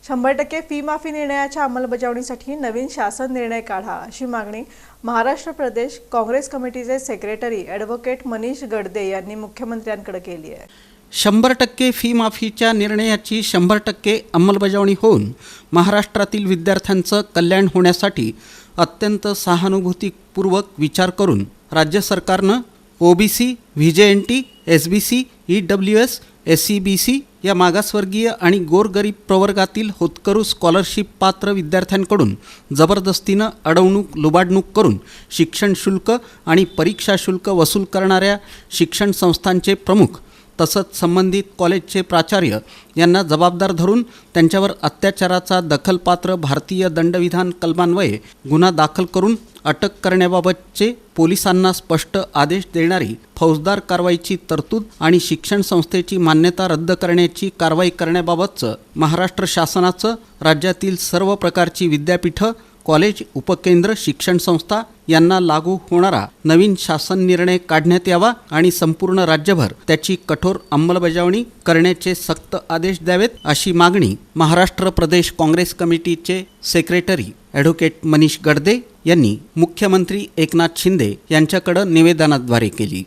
100% fee माफी निर्णयाच्या अंमलबजावणीसाठी नवीन शासन निर्णय काढा अशी मागणी महाराष्ट्र प्रदेश काँग्रेस कमिटीचे सेक्रेटरी ॲडव्होकेट मनीष गडदे यांनी मुख्यमंत्र्यांकडे केली आहे। 100% फी माफीच्या निर्णयाची 100% अंमलबजावणी होऊन महाराष्ट्रातील विद्यार्थ्यांचं कल्याण होण्यासाठी अत्यंत सहानुभूतीपूर्वक विचार करून राज्य सरकारनं OBC, VJNT, SBC, EWS, SCBC या मागासवर्गीय आणि गोरगरीब प्रवर्गातील होतकरू स्कॉलरशिप पात्र विद्यार्थ्यांकडून जबरदस्तीनं अडवणूक लुबाडणूक करून शिक्षण शुल्क आणि परीक्षा शुल्क वसूल करणाऱ्या शिक्षण संस्थांचे प्रमुख तसंच संबंधित कॉलेजचे प्राचार्य यांना जबाबदार धरून त्यांच्यावर अत्याचाराचा दखलपात्र भारतीय दंडविधान कलमान्वये गुन्हा दाखल करून अटक करण्याबाबतचे पोलिसांना स्पष्ट आदेश देणारी फौजदार कारवाईची तरतूद आणि शिक्षण संस्थेची मान्यता रद्द करण्याची कारवाई करण्याबाबतचं महाराष्ट्र शासनाचं राज्यातील सर्व प्रकारची विद्यापीठं, कॉलेज, उपकेंद्र, शिक्षण संस्था यांना लागू होणारा नवीन शासन निर्णय काढण्यात यावा आणि संपूर्ण राज्यभर त्याची कठोर अंमलबजावणी करण्याचे सक्त आदेश द्यावेत अशी मागणी महाराष्ट्र प्रदेश काँग्रेस कमिटीचे सेक्रेटरी ॲडव्होकेट मनीष गडदे यांनी मुख्यमंत्री एकनाथ शिंदे यांच्याकडे निवेदनाद्वारे केली।